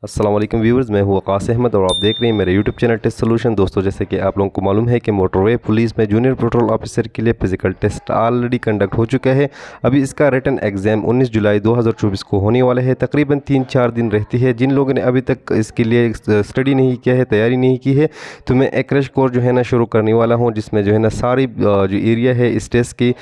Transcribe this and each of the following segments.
अस्सलाम वालेकुम व्यूवर्स, मैं हूँ वकास अहमद और आप देख रहे हैं मेरे यूट्यूब चैनल टेस्ट सोल्यूशन। दोस्तों, जैसे कि आप लोगों को मालूम है कि मोटरवे पुलिस में जूनियर पेट्रोल ऑफिसर के लिए फिजिकल टेस्ट ऑलरेडी कंडक्ट हो चुका है। अभी इसका रिटन एग्ज़ाम 19 जुलाई 2024 को होने वाला है। तकरीबन 3-4 दिन रहती है। जिन लोगों ने अभी तक इसके लिए स्टडी नहीं किया है, तैयारी नहीं की है, तो मैं एक क्रैश कोर्स जो है ना शुरू करने वाला हूँ, जिसमें जो है ना सारी जो एरिया है इस टेस्ट की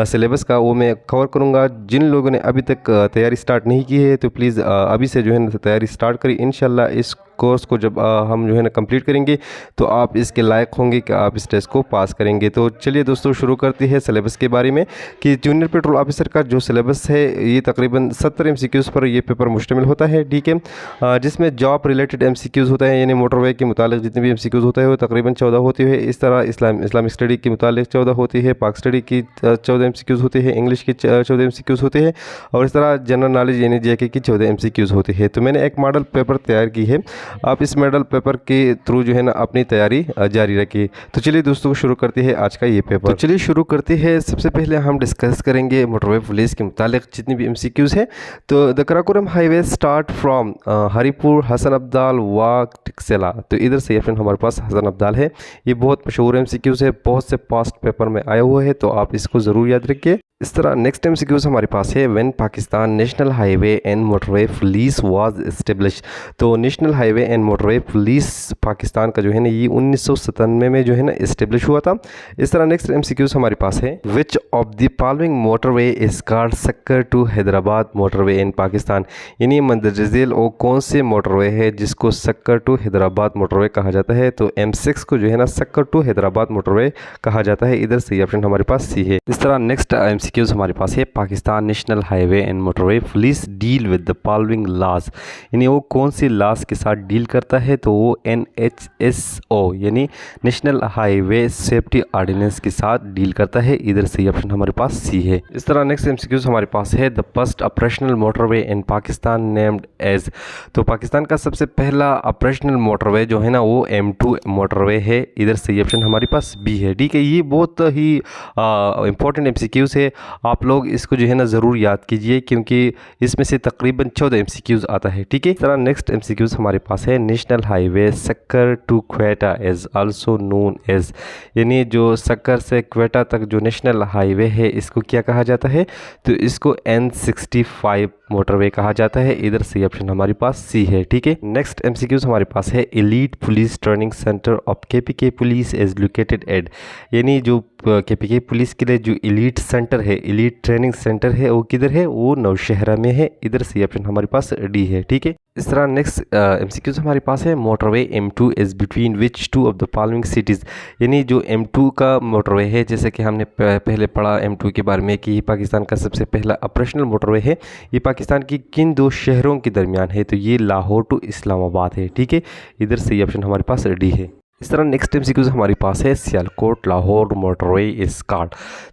सिलेबस का वो मैं कवर करूँगा। जिन लोगों ने अभी तक तैयारी स्टार्ट नहीं की है तो प्लीज़ अभी से जो है ना तैयारी स्टार्ट करें। इंशाल्लाह इस कोर्स को जब हम जो है ना कंप्लीट करेंगे तो आप इसके लायक होंगे कि आप इस टेस्ट को पास करेंगे। तो चलिए दोस्तों, शुरू करते हैं सिलेबस के बारे में कि जूनियर पेट्रोल ऑफिसर का जो सिलेबस है ये तकरीबन 70 MCQs पर ये पेपर मुश्तमिल होता है, ठीक है। जिसमें जॉब रिलेटेड MCQs होता है, यानी मोटरवे के मुतालिक जितने भी MCQs होते हैं वो तकरीबन 14 होती है। इस तरह इस्लामिक स्टडी के मुतालिक 14 होती है, पाक स्टडी की 14 MCQs होती है, इंग्लिश की 14 MCQs होते हैं और इस तरह जनरल नॉलेज यानी JK की 14 MCQs होती है। तो मैंने एक मॉडल पेपर तैयार की है, आप इस मॉडल पेपर के थ्रू जो है ना अपनी तैयारी जारी रखिए। तो चलिए दोस्तों, शुरू करते हैं आज का ये पेपर। तो चलिए शुरू करते हैं। सबसे पहले हम डिस्कस करेंगे मोटरवे पुलिस के मुतालिक जितनी भी MCQs है। तो the Karakoram highway start from Haripur Hasan Abdal वाक टिक्सेला। तो इधर से ऑप्शन हमारे पास हसन अब्दाल है। ये बहुत मशहूर MCQs है, बहुत से पास्ट पेपर में आए हुए हैं, तो आप इसको ज़रूर याद रखिए। इस तरह नेक्स्ट MCQs हमारे पास है when Pakistan national highway and motorway police was establish. तो national highway and motorway police Pakistan का जो है ना ये 1997 में जो है ना एस्टेब्लिश हुआ था। इस तरह नेक्स्ट MCQs हमारे पास है which of the following motorway is called Sukkur to Hyderabad motorway in Pakistan. यानी मंदरजा झेल वो कौन से मोटरवे है जिसको सक्कर टू हैदराबाद मोटरवे कहा जाता है। तो M6 को जो है ना सक्कर टू हैदराबाद मोटरवे कहा जाता है। इधर से ऑप्शन हमारे पास C है। इस तरह नेक्स्ट MCQs हमारे पास है Pakistan national highway and motorway police deal with the following laws. यानी वो कौन सी लॉज के साथ डील करता है। तो वो NHSO यानी नेशनल हाईवे सेफ्टी ऑर्डिनेंस के साथ डील करता है। इधर से ऑप्शन हमारे पास C है। इस तरह नेक्स्ट MCQs हमारे पास है the first operational motorway in Pakistan named as. तो पाकिस्तान का सबसे पहला ऑपरेशनल मोटरवे जो है ना वो M2 मोटरवे है। इधर से ऑप्शन हमारे पास B है, ठीक है। ये बहुत ही इंपॉर्टेंट MCQs है, आप लोग इसको जो है ना ज़रूर याद कीजिए क्योंकि इसमें से तकरीबन 14 MCQs आता है, ठीक है। इस तरह नेक्स्ट MCQs हमारे पास है national highway Sukkur to Quetta is also known as. यानी जो सक्कर से क्वेटा तक जो नेशनल हाईवे है इसको क्या कहा जाता है। तो इसको N65 मोटरवे कहा जाता है। इधर से ऑप्शन हमारे पास C है, ठीक है। नेक्स्ट MCQs हमारे पास है elite police training centre of KPK police is located at. यानी जो KPK पुलिस के लिए जो एलीट सेंटर है, एलीट ट्रेनिंग सेंटर है, वो किधर है, वो नौशहरा में है। इधर से ऑप्शन हमारे पास D है, ठीक है। इस तरह नेक्स्ट MCQs हमारे पास है motorway M2 is between which two of the following cities. यानी जो M2 का मोटरवे है, जैसे कि हमने पहले पढ़ा M2 के बारे में कि ये पाकिस्तान का सबसे पहला ऑपरेशनल मोटरवे है, ये पाकिस्तान की किन दो शहरों के दरमियान है। तो ये लाहौर टू इस्लामाबाद है, ठीक है। इधर से ऑप्शन हमारे पास D है। इस तरह नेक्स्ट MCQs हमारे पास है सियालकोट लाहौर मोटरवे इस कार्ड।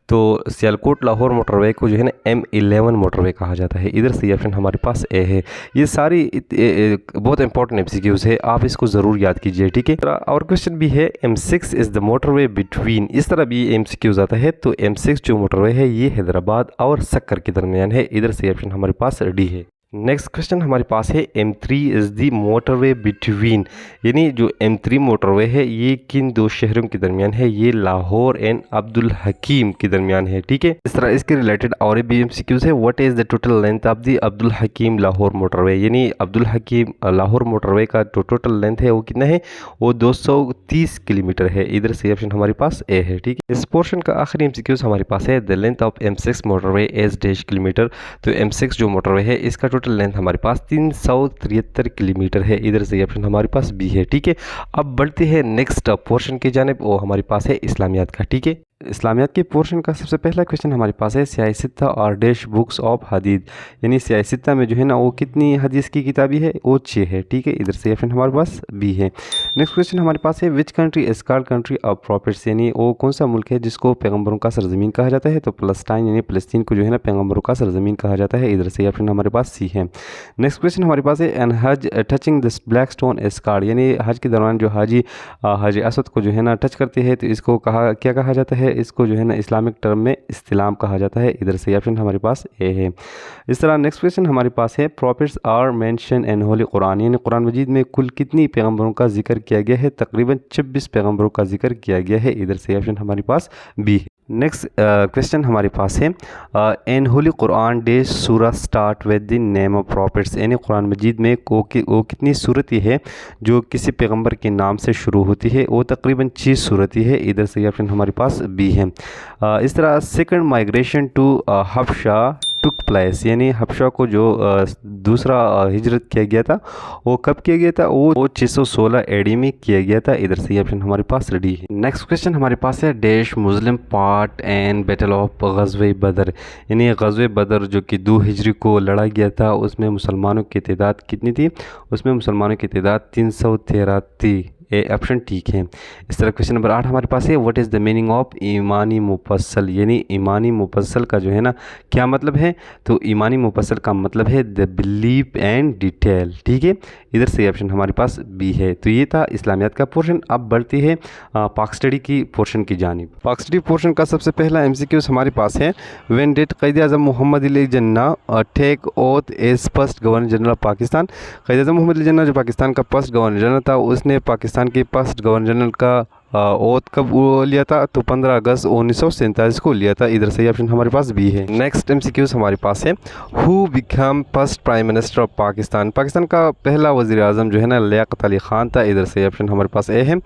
तो सियालकोट लाहौर मोटरवे को जो है ना M11 मोटरवे कहा जाता है। इधर से ऑप्शन हमारे पास A है। ये सारी बहुत इंपॉर्टेंट MCQs है, आप इसको ज़रूर याद कीजिए, ठीक है। और क्वेश्चन भी है M6 is the motorway between. इस तरह भी MCQs आता है। तो M6 जो मोटरवे है ये हैदराबाद और सक्कर के दरमियान है। इधर से ऑप्शन हमारे पास D है। नेक्स्ट क्वेश्चन हमारे पास है M3 is the motorway between. यानी जो M3 मोटरवे है ये किन दो शहरों के दरमियान है। ये लाहौर एंड अब्दुल हकीम के दरमियान है, ठीक है। इस तरह इसके रिलेटेड और भी MCQs है what is the total length of the Abdul Hakim Lahore motorway. यानी अब्दुल हकीम लाहौर मोटरवे का जो टोटल लेंथ है वो कितना है, वो 230 किलोमीटर है। इधर से ऑप्शन हमारे पास A है, ठीक है। इस पोर्शन का आखिरी MCQs हमारे पास है the length of M6 motorway as dash kilometre. तो M6 जो मोटरवे है इसका टोटल लेंथ हमारे पास 373 किलोमीटर है। इधर से ऑप्शन हमारे पास B है, ठीक है। अब बढ़ते हैं नेक्स्ट पोर्शन की जानिब, वो हमारे पास है इस्लामियात का, ठीक है। इस्लामियात के पोर्शन का सबसे पहला क्वेश्चन हमारे पास है सियासित्ता और डैश बुक्स ऑफ हदीद। यानी सियासित्ता में जो है ना वो कितनी हदीस की किताबी है, वो 6 है, ठीक है। इधर से ऑप्शन हमारे पास B है। नेक्स्ट क्वेश्चन हमारे पास है which country is called country of profits, यानी वो कौन सा मुल्क है जिसको पैगंबरों का सरजमीन कहा जाता है। तो पलस्तीन यानी फ़लस्तीन को जो है ना पैगंबरों का सरजमीन कहा जाता है। इधर से ऑप्शन हमारे पास सी है। नेक्स्ट क्वेश्चन हमारे पास है एन हज touching this black stone is called, यानी हज के दौरान जो हाजी हज असद को जो है ना टच करते हैं तो इसको क्या कहा जाता है, इसको जो है ना इस्लामिक टर्म में इस्तिलाम कहा जाता है। इधर से ऑप्शन हमारे पास ए है। इस तरह नेक्स्ट क्वेश्चन हमारे पास है prophets are mention in holy Quran, यानी कुरान मजीद में कुल कितनी पैगंबरों का जिक्र किया गया है। तकरीबन 26 पैगंबरों का जिक्र किया गया है। इधर से ऑप्शन हमारे पास बी है। नेक्स्ट क्वेश्चन हमारे पास है इन होली कुरान डे सूरा start with the name of profits, यानी कुरान मजीद में वो कितनी सूरतें है जो किसी पैगंबर के नाम से शुरू होती है। वो तकरीबन 6 सूरतें है। इधर से ऑप्शन हमारे पास बी है। इस तरह second migration to Habsha took place, यानी हबशा को जो दूसरा हिजरत किया गया था वो कब किया गया था, वो 616 एडी में किया गया था। इधर से ऑप्शन हमारे पास रेडी है। नेक्स्ट क्वेश्चन हमारे पास है dash Muslim part and battle of गज़वे बदर, यानी गज़वे बदर जो कि 2 हिजरी को लड़ा गया था उसमें मुसलमानों की तादाद कितनी थी। उसमें मुसलमानों की तादाद 313 थी। ए ऑप्शन ठीक है। इस तरह क्वेश्चन नंबर 8 हमारे पास है what is the meaning of ईमानी मुफस्सल, यानी ईमानी मुफस्सल का जो है ना क्या मतलब है। तो ईमानी मुफस्सल का मतलब है द बिलीफ एंड डिटेल। ठीक है, इधर से ऑप्शन हमारे पास बी है। तो ये था इस्लामियात का पोर्शन। अब बढ़ती है पाक स्टडी की पोर्शन की जानिब। पाक स्टडी पोर्शन का सबसे पहला MCQs हमारे पास है when did Quaid Azam Mohammad Ali Jinnah take oath as first governor general of Pakistan. Quaid Azam Mohammad Ali Jinnah जो पाकिस्तान का फर्स्ट गवर्नर जनरल था उसने पाकिस्तान के फर्स्ट गवर्नर जनरल का ओथ कब लिया था। तो 15 अगस्त 1947 को लिया था। इधर से ऑप्शन हमारे पास बी है। नेक्स्ट MCQs हमारे पास है who become first prime minister of Pakistan, Pakistan का पहला वज़ीर आज़म जो है ना लियाकत अली ख़ान था। इधर से ऑप्शन हमारे पास ए है।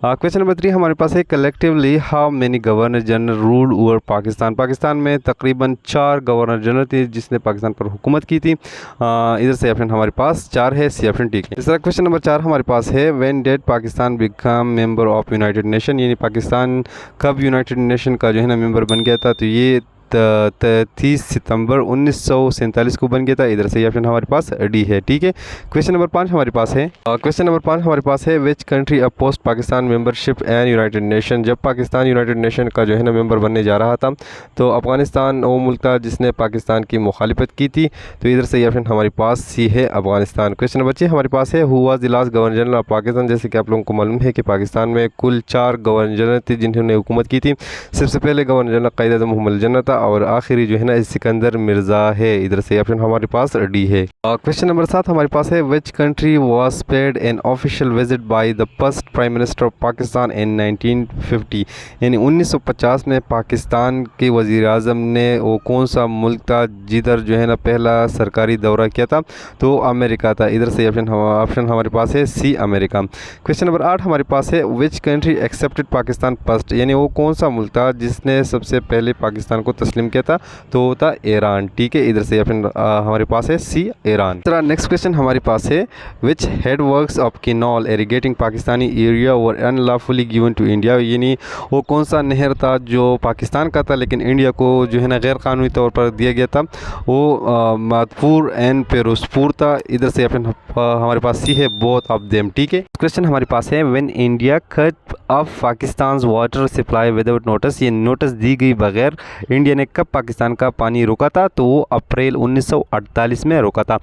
क्वेश्चन नंबर 3 हमारे पास है collectively how many governor general rule over Pakistan, Pakistan में तकरीबन 4 गवर्नर जनरल थे जिसने पाकिस्तान पर हुकूमत की थी। इधर से ऑप्शन हमारे पास 4 है। सी ऑप्शन ठीक है। इस तरह क्वेश्चन नंबर 4 हमारे पास है when did Pakistan become member of United nation, यानी पाकिस्तान कब यूनाइटेड नेशन का जो है ना मेंबर बन गया था। तो ये 30 सितंबर 1947 को बन गया था। इधर से ऑप्शन हमारे पास डी है। ठीक है, क्वेश्चन नंबर 5 हमारे पास है क्वेश्चन नंबर 5 हमारे पास है which country opposed Pakistan membership and United nation, जब पाकिस्तान यूनाइटेड नेशन का जो है ना मेंबर बनने जा रहा था तो अफगानिस्तान वो मुल्क था जिसने पाकिस्तान की मुखालिफत की थी। तो इधर से ऑप्शन हमारे पास सी है अफगानिस्तान। क्वेश्चन नंबर 6 हमारे पास है who was the last governor general of Pakistan, जैसे कि आप लोगों को मालूम है कि पाकिस्तान में कुल 4 गवर्नर जनरल थे जिन्होंने हुकूमत की थी। सबसे पहले गवर्नर जनरल क़ायद आज़म मोहम्मद अली जिन्ना था और आखिरी जो है ना सिकंदर मिर्ज़ा है। इधर से ऑप्शन हमारे पास डी है। क्वेश्चन नंबर 7 हमारे पास है which country was paid an official visit by the first prime minister of Pakistan in 1950, यानी 1950 में पाकिस्तान के वज़ीर आज़म ने वो कौन सा मुल्क था जिधर जो है ना पहला सरकारी दौरा किया था। तो अमेरिका था। इधर से ऑप्शन हमारे पास है सी अमेरिका। क्वेश्चन नंबर 8 हमारे पास है which country accepted Pakistan first, यानी वो कौन सा मुल्क था जिसने सबसे पहले पाकिस्तान को तस्लीम किया था। तो था ईरान। ठीक है, इधर से ऑप्शन हमारे पास है सी ईरान। तरह नेक्स्ट क्वेश्चन हमारे पास है which head works of canal irrigating Pakistani area were unlawfully given to India, यानी वो कौन सा नहर था जो पाकिस्तान का था लेकिन इंडिया को जो है ना गैर कानूनी तौर पर दिया गया था। वो मादपुर एंड पेरोजपुर था। इधर से ऑप्शन हमारे पास सी है बोथ ऑफ देम। ठीक है, क्वेश्चन हमारे पास है when India cut off Pakistan water supply without notice, ये नोटिस दी गई बगैर इंडिया ने कब पाकिस्तान का पानी रोका था। तो वो अप्रैल 1948 में रोका था।